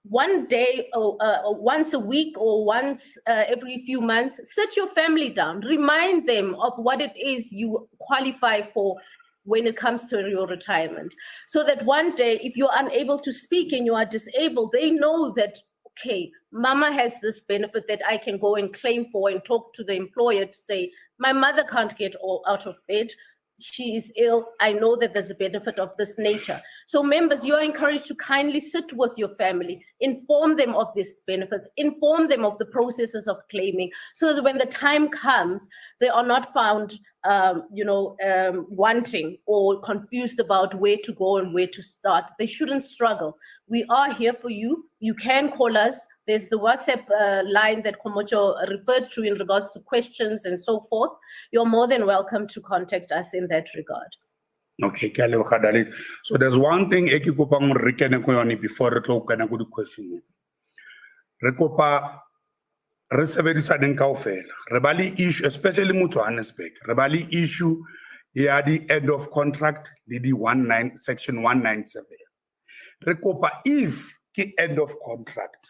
Speaker 3: one day or once a week or once every few months, sit your family down, remind them of what it is you qualify for when it comes to your retirement. So that one day, if you're unable to speak and you are disabled, they know that, okay, mama has this benefit that I can go and claim for and talk to the employer to say, my mother can't get out of bed. She is ill. I know that there's a benefit of this nature. So members, you are encouraged to kindly sit with your family, inform them of these benefits, inform them of the processes of claiming, so that when the time comes, they are not found wanting or confused about where to go and where to start. They shouldn't struggle. We are here for you. You can call us. There's the WhatsApp line that Komocho referred to in regards to questions and so forth. You're more than welcome to contact us in that regard.
Speaker 2: Okay, so there's one thing before the question. Rekopa re sebedisaneng kaofela re ba le issue especially mo Johannesburg re ba le issue ya di end of contract le di section 197 re kopa if ke end of contract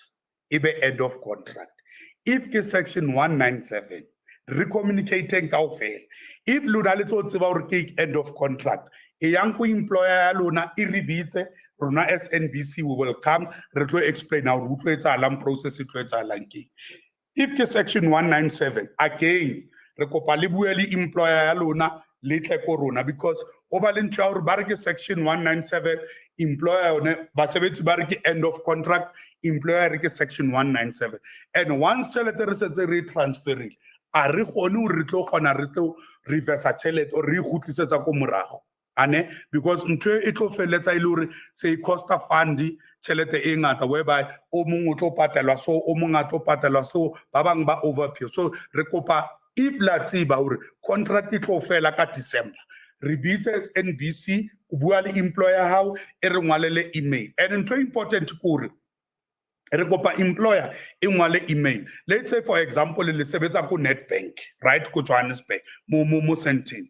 Speaker 2: ebe end of contract if ke section 197 re communicating kaofela if lona le tlo tseba hore ke end of contract e yang ko employer ya lona e rebitse rona as NBC we will come re tlo explain how re tlo etsa alarm process e tlo etsa lanke. If ke section 197 again re kopa le bue le employer ya lona le tle ko rona because oba le ntwa hore ba re ke section 197 employer one basebetsi ba re ke end of contract employer re ke section 197 and once tšhelete re setse re transferring a re gone hore re tlo gona re tlo reverse tšhelete or re gutlisetsa ko morago ane because ntwe e tlo feletsa ile hore se costa fund tšhelete e ngata whereby o mongwe o tlo patelwa so o mongwe a tlo patelwa so ba bang ba overpay so re kopa if la tseba hore contract e tlo fela ka December re bitse NBC o bua le employer how e re ngwalele email and ntwe important kore re kopa employer e ngwale email. Let's say for example le sebetsa ko Nedbank, right, ko Johannesburg, mo Sandton.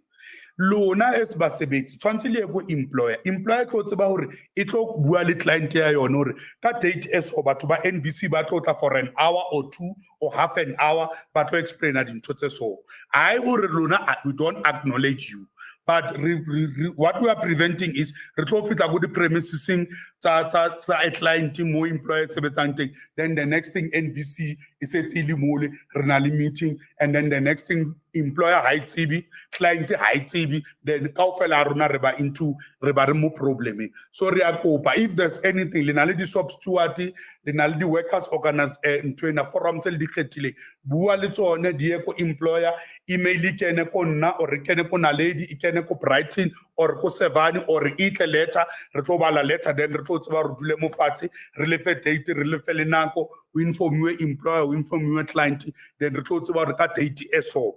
Speaker 2: Lona as basebetsi tshwantse le go employer tlo tseba hore e tlo bua le client ya yona hore ka date so batho ba NBC ba tlo tla for an hour or two or half an hour ba tlo explain dintho tse so I hore lona we don't acknowledge you. But what we are preventing is re tlo fitla go di premises tsa a client mo employer sebetsang teng, then the next thing NBC is le mole re na le meeting, and then the next thing employer high TV, client high TV, then kaofela rona re ba into re ba re mo problem. So re a kopa if there's anything le na le di shop steward le na le di workers organize ntwena forum tse di kgethile bua le tsone di ko employer, email ikene ko nna or ikene ko Naledi ikene ko Brighton or ko Sevani or itle letter re tlo bala letter, then re tlo tseba re dule mo fatshe re le fe date re le fe le nako we inform you employer we inform you client, then re tlo tseba re ka date so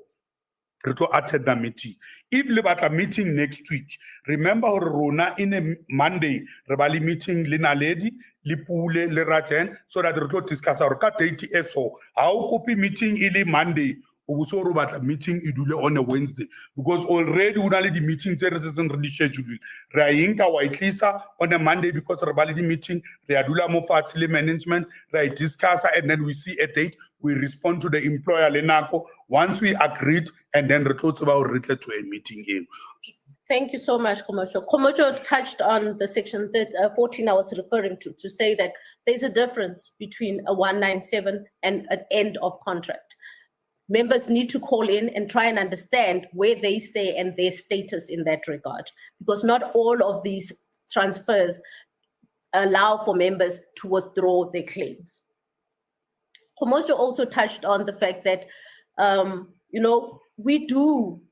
Speaker 2: re tlo attend the meeting. If le batla meeting next week, remember hore rona in a Monday re ba le meeting le Naledi le Pule le Rajen so that re tlo discuss hore ka date so ha o kopi meeting ile Monday o so ro batla meeting e dule on a Wednesday because already una le di meetings tse re setseng re di schedule re a inka wa itlisa on a Monday because re ba le di meeting re a dula mo fatshe le management re a discuss and then we see a date, we respond to the employer le nako once we agreed, and then re tlo tseba hore re tle to a meeting in.
Speaker 3: Thank you so much, Komocho. Komocho touched on the section 14 I was referring to say that there's a difference between a 197 and an end of contract. Members need to call in and try and understand where they stay and their status in that regard, because not all of these transfers allow for members to withdraw their claims. Komocho also touched on the fact that, we do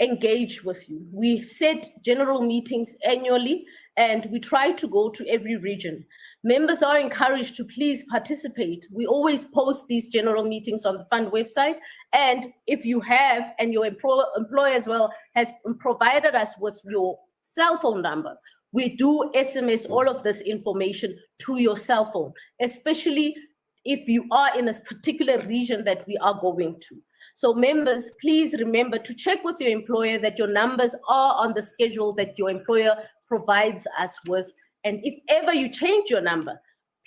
Speaker 3: engage with you. We set general meetings annually and we try to go to every region. Members are encouraged to please participate. We always post these general meetings on the fund website. And if you have, and your employer as well has provided us with your cell phone number, we do SMS all of this information to your cell phone, especially if you are in a particular region that we are going to. So members, please remember to check with your employer that your numbers are on the schedule that your employer provides us with. And if ever you change your number,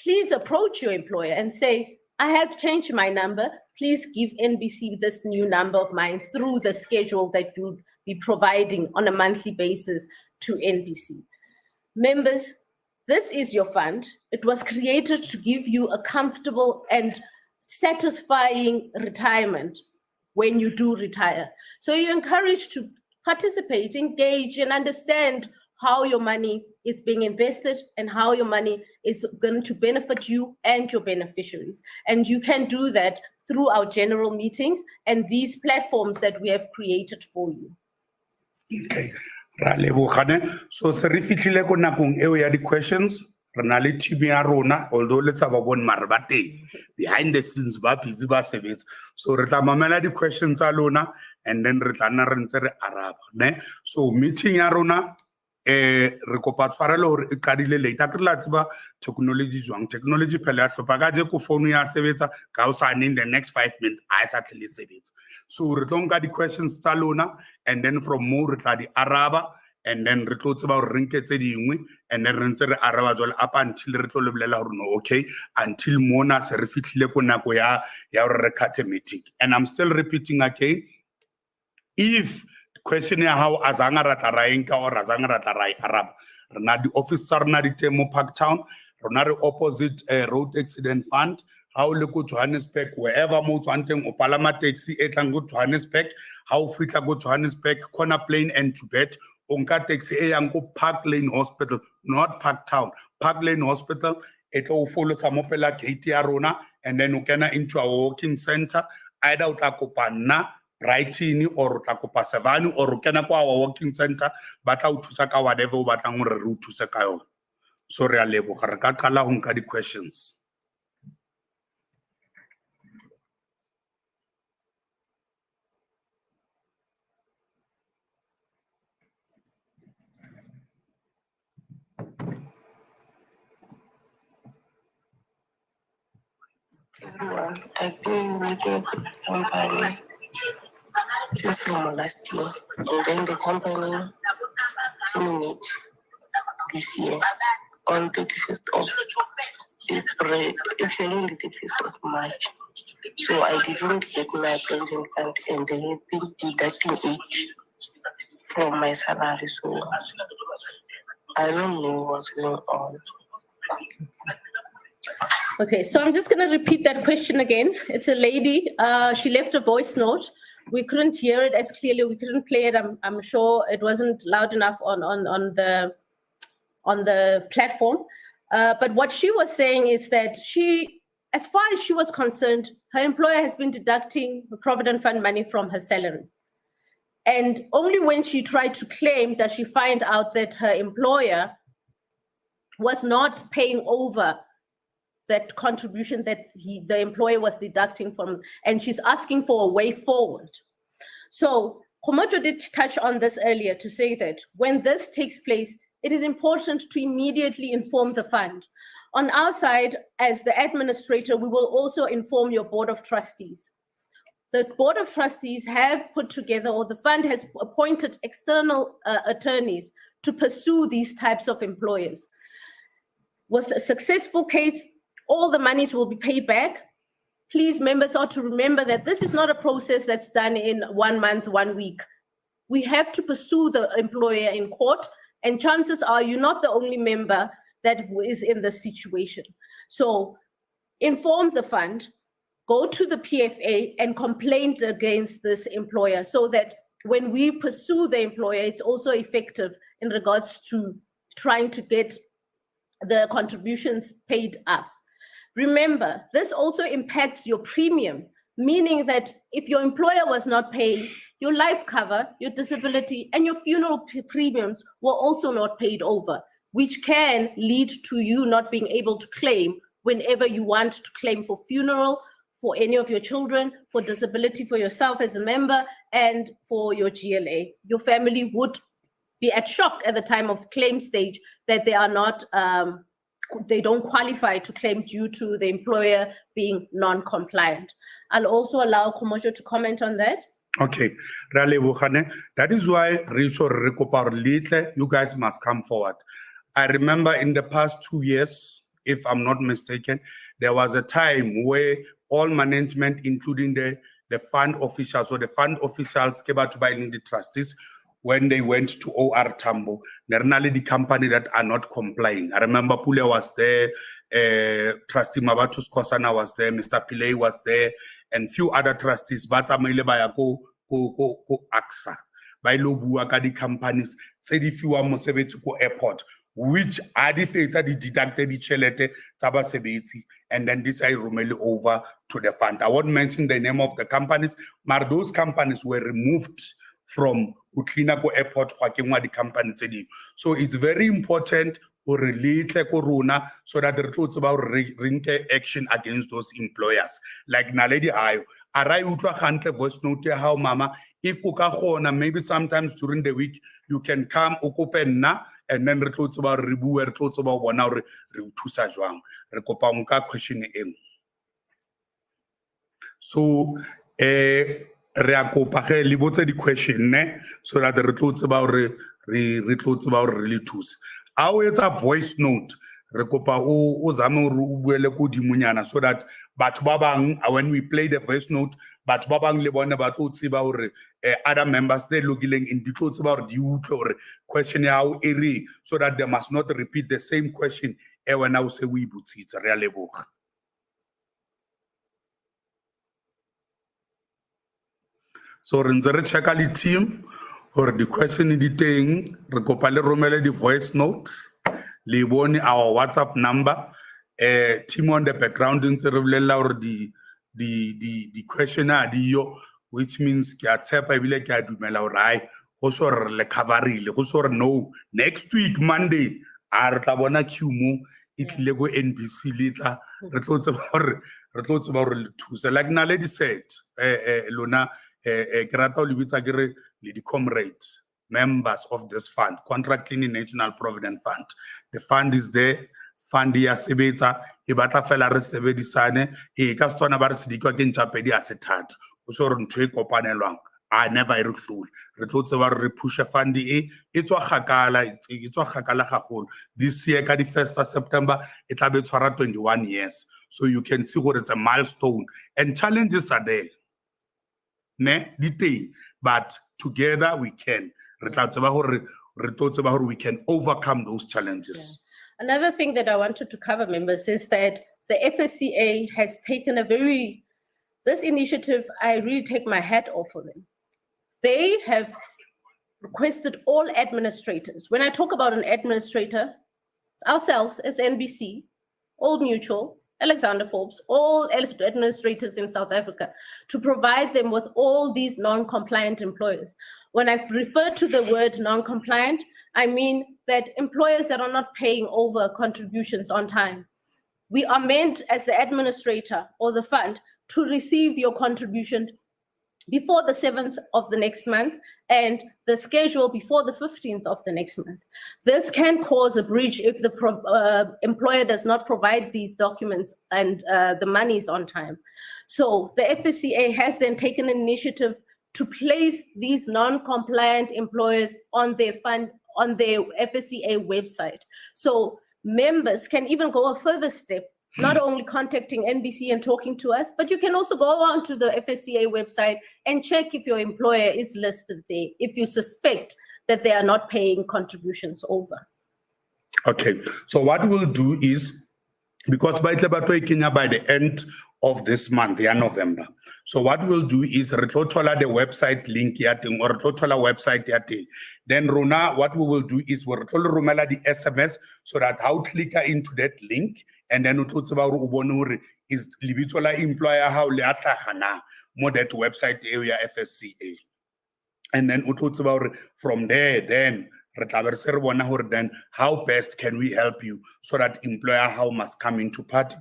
Speaker 3: please approach your employer and say, I have changed my number. Please give NBC this new number of mine through the schedule that you'll be providing on a monthly basis to NBC. Members, this is your fund. It was created to give you a comfortable and satisfying retirement when you do retire. So you're encouraged to participate, engage, and understand how your money is being invested and how your money is going to benefit you and your beneficiaries. And you can do that through our general meetings and these platforms that we have created for you.
Speaker 2: Okay. Ra lebogane. So se re fitlhile ko nakong eo ya di questions. Re na le team ya rona, although le sa ba bone mare ba teng behind the scenes ba busy ba sebetsa. So re tla mamela di questions tsa lona and then re tla nna re ntse re araba, ne? So meeting ya rona re kopa tshwarelo hore e qadile late a ke la tseba technology jwang technology phela ya hlopa ka je ko phone ya sebetsa ka o sa in the next 5 minutes a sa tle sebetsa. So re tlo nka di questions tsa lona and then from more re tla di araba and then re tlo tseba hore re nke tse dingwe and then re ntse re araba jwale up until re tlo lebelela hore no okay until mona se re fitlhile ko nako ya hore re cut meeting. And I'm still repeating again, if question ya how azanga ratla ra enka or azanga ratla ra arab rena di office tsa rena di temo Parktown rona re opposite road accident fund how le go Johannesburg wherever mo tswanteng o palama taxi e tlang go Johannesburg how fitla go Johannesburg corner plane and Tibet onka taxi e yang go Park Lane Hospital, not Parktown, Park Lane Hospital e tlo follow sa mopela gate ya rona and then o kena into our walking center either o tla kopa nna Brighton or tla kopa Sevani or kena kwa our walking center ba tla o thusa ka whatever o batlang hore re o thuse ka yona. So re a leboga re ka qala ho nka di questions.
Speaker 4: I've been working for the company since from last year, and then the company terminated this year on 31st of April, actually on the 31st of March. So I didn't get my pension fund, and they have been deducting it from my salary. So I don't know what's going on.
Speaker 3: Okay, so I'm just going to repeat that question again. It's a lady. She left a voice note. We couldn't hear it as clearly. We couldn't play it. I'm sure it wasn't loud enough on the platform. But what she was saying is that as far as she was concerned, her employer has been deducting the Provident Fund money from her salary. And only when she tried to claim does she find out that her employer was not paying over that contribution that the employer was deducting from, and she's asking for a way forward. So Komojo did touch on this earlier to say that when this takes place, it is important to immediately inform the fund. On our side, as the administrator, we will also inform your board of trustees. The board of trustees have put together, or the fund has appointed external attorneys to pursue these types of employers. With a successful case, all the monies will be paid back. Please, members ought to remember that this is not a process that's done in 1 month, 1 week. We have to pursue the employer in court, and chances are you're not the only member that is in this situation. So inform the fund, go to the PFA and complain against this employer so that when we pursue the employer, it's also effective in regards to trying to get the contributions paid up. Remember, this also impacts your premium, meaning that if your employer was not paying, your life cover, your disability, and your funeral premiums were also not paid over, which can lead to you not being able to claim whenever you want to claim for funeral, for any of your children, for disability for yourself as a member, and for your GLA. Your family would be at shock at the time of claim stage that they are not, they don't qualify to claim due to the employer being non-compliant. I'll also allow Komojo to comment on that.
Speaker 2: Okay, that is why you guys must come forward. I remember in the past 2 years, if I'm not mistaken, there was a time where all management, including the fund officials, or the fund officials came out to buy in the trustees, when they went to OR Tambo, there are the company that are not complying. I remember Pule was there, Trustee Mabatus Kosana was there, Mr. Pillay was there, and few other trustees, but Amele Bayako, ko AXA. By Lobuaka, the companies, said if you want to go airport, which are the things that deducted the chelete, Tabasebeti, and then this I rumeli over to the fund. I won't mention the name of the companies, but those companies were removed from Uklinako Airport, the company. So it's very important to relate corona so that the thoughts about action against those employers. Like Naledi Ayo, Arai Utra Hunter voice note how mama, if Ukahona, maybe sometimes during the week, you can come Ukopena and then thoughts about Ribu, thoughts about 1 hour Tusa Juang, Rekopamuka question. So, the question, so that the retloads about really tools. It's a voice note. So that when we play the voice note, but about other members they looking in the thoughts about the question how so that they must not repeat the same question when I say we put it really book. So Rinzere check team or the question in the thing, Rekopale Romele the voice note, Liboni our WhatsApp number, team on the background in or the questionnaire which means Kiatepa Vile Kadumela also recovery, also no next week Monday, Artabona Kumu, it Lego NBC later, retorts about two. Like Naledi said, Luna. The comrade members of this fund, Contracting National Provident Fund. The fund is there fund ya sebetsa e batla fela re sebedisane e ka tswana ba re sedikwa ke ntšapedi a se thata o se re ntho e kopanelwang a never e re hlole re tlo tseba re push fund e tswa gakala gagolo this year ka di 1st of September e tla be tshwara 21 years so you can see what it's a milestone and challenges are there ne di teng but together we can re tla tseba hore we can overcome those challenges.
Speaker 3: Another thing that I wanted to cover, members, is that the FSCA has taken this initiative, I really take my hat off for them. They have requested all administrators. When I talk about an administrator, ourselves as NBC, Old Mutual, Alexander Forbes, all administrators in South Africa, to provide them with all these non-compliant employers. When I refer to the word non-compliant, I mean that employers that are not paying over contributions on time. We are meant as the administrator or the fund to receive your contribution before the 7th of the next month and the schedule before the 15th of the next month. This can cause a breach if the employer does not provide these documents and the monies on time. So the FSCA has then taken an initiative to place these non-compliant employers on their FSCA website. So members can even go a further step, not only contacting NBC and talking to us, but you can also go on to the FSCA website and check if your employer is listed there, if you suspect that they are not paying contributions over.
Speaker 2: Okay, so what we'll do is, because by the end of this month, November. So what we'll do is the website link or website yate. Then Rona, what we will do is we'll rumela the SMS so that how click into that link and then we is libitola employer how le atlagana mo that website area FSCA. And then from there, then then how best can we help you so that employer how must come into party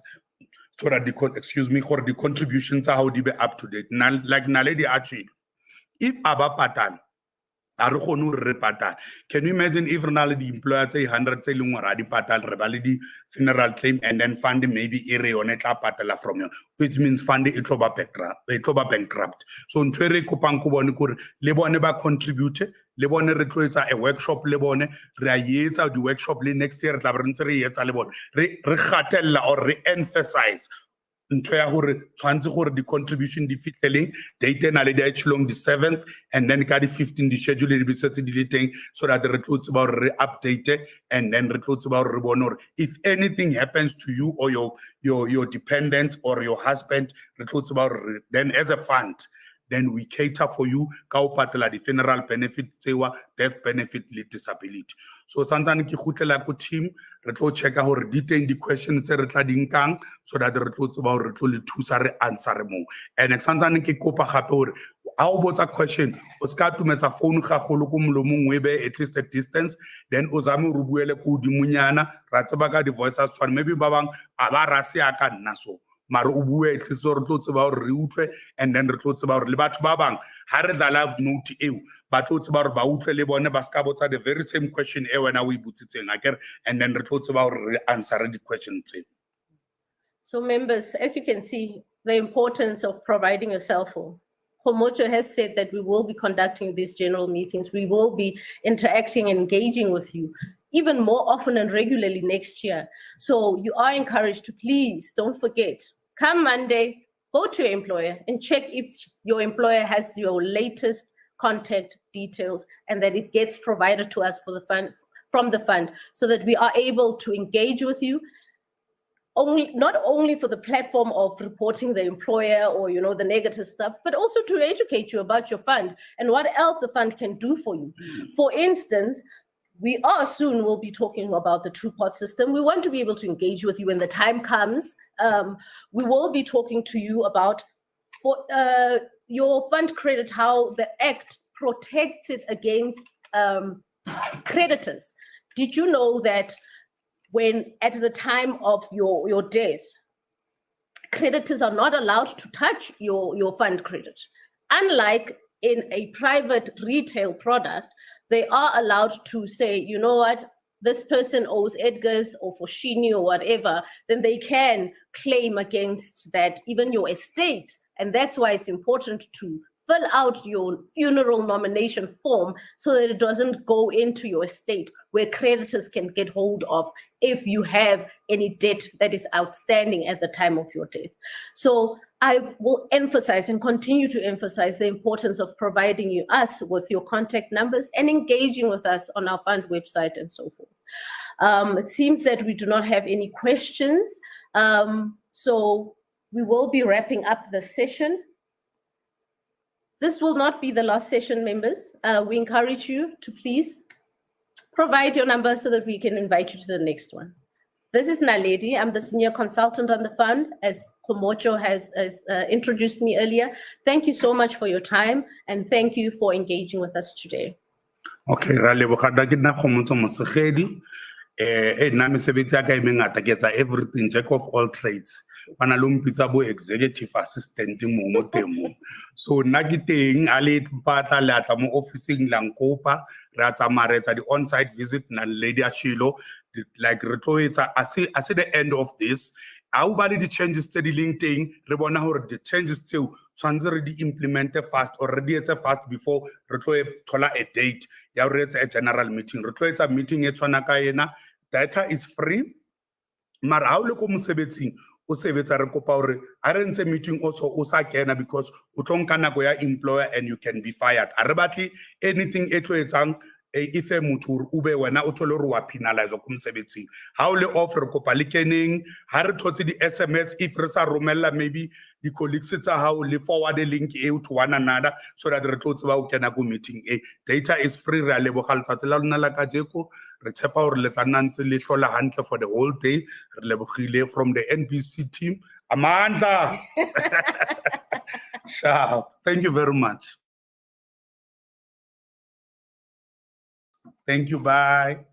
Speaker 2: so that the contributions are how they be up to date. Like Naledi Archie, if Aba Patan, can you imagine if the employer say 100 selling already patal revalidi funeral claim and then fund maybe area patala from you, which means fund it bankrupt. So ntwere kopang ko bone kore le bone ba contribute le bone re tloetsa a workshop le bone re a etsa di workshop le next year tla re ntse re etsa le bone re gatella or re emphasize ntho ya gore tshwantse gore di contribution di fitlheleng date na le di long the 7th and then ka di 15 di schedule di bitsetse di le teng so that re tlotse ba re update and then re tlotse ba re bona gore if anything happens to you or your dependent or your husband re tlotse ba re then as a fund then we cater for you ka o patela di funeral benefit tsewa death benefit le disability. So santane ke khutlela ko team re tlo checka hore di teng di questions tse re tla dinkang so that re tlo tseba hore re tlo le thusa re answer mo and santane ke kopa gape hore a o botsa question o ska tumetsa phone ga golo ko molomong we be at least a distance then o zame re buele ko dimunyana ra tseba ka di voices tshwane maybe ba bang a ba rase aka nna so mara o bue at least re tlo tseba hore re utlwe and then re tlo tseba hore le batho ba bang ha re dala note eo ba tlo tseba hore ba utlwe le bone ba ska botsa the very same question e wena o ibutsitseng akere and then re tlo tseba hore re answer the questions.
Speaker 3: So members, as you can see, the importance of providing a cell phone. Homocho has said that we will be conducting these general meetings. We will be interacting and engaging with you even more often and regularly next year. So you are encouraged to please don't forget, come Monday, go to your employer and check if your employer has your latest contact details and that it gets provided to us for the fund, from the fund, so that we are able to engage with you not only for the platform of reporting the employer or the negative stuff, but also to educate you about your fund and what else the fund can do for you. For instance, we soon will be talking about the two-pot system. We want to be able to engage with you when the time comes. We will be talking to you about your fund credit, how the Act protects it against creditors. Did you know that when at the time of your death, creditors are not allowed to touch your fund credit? Unlike in a private retail product, they are allowed to say, you know what, this person owes Edgar's or Foshini or whatever, then they can claim against that, even your estate. And that's why it's important to fill out your funeral nomination form so that it doesn't go into your estate where creditors can get hold of if you have any debt that is outstanding at the time of your death. So I will emphasize and continue to emphasize the importance of providing us with your contact numbers and engaging with us on our fund website and so forth. It seems that we do not have any questions. So we will be wrapping up the session. This will not be the last session, members. We encourage you to please provide your number so that we can invite you to the next one. This is Naledi. I'm the senior consultant on the fund, as Komocho has introduced me earlier. Thank you so much for your time, and thank you for engaging with us today.
Speaker 2: Okay, ra leboga ke nna Khomotso Mosegedi. Nna mesebetsi ya ka e mengata ke etsa everything, jack of all trades. Bana lo mpitsa bo executive assistant mo temo. So nna ke teng a le batla le atla mo officing la nkopa ra tsamaya tsa di on-site visit na lady Ashilo, like re tlo etsa a se the end of this. A o ba le di changes tse di leng teng re bona hore di changes tseo tshwantse re di implement fast or re di etse fast before re tlo thola a date ya re etsa a general meeting. Re tlo etsa meeting e tshwana ka ena. Data is free. Mara ha o le ko mosebetsing o sebetsa re kopa hore a re ntse meeting also o sa kena because o tlo nka nako ya employer and you can be fired. A re batle anything e tlo etsang if motho o be wena o thole re wa penalize ko mosebetsing. Ha o le off re kopa le keneng ha re thotse di SMS if re sa romella maybe di colleagues tsa ha o le forward a link e to one another so that re tlo tseba o kena go meeting e. Data is free. Re a leboga letsatsi la lona la kajeko. Re tshepa hore le tla nna ntse le hlola hantle for the whole day. Re lebogile from the NBC team. Amandla. Sharp. Thank you very much. Thank you. Bye.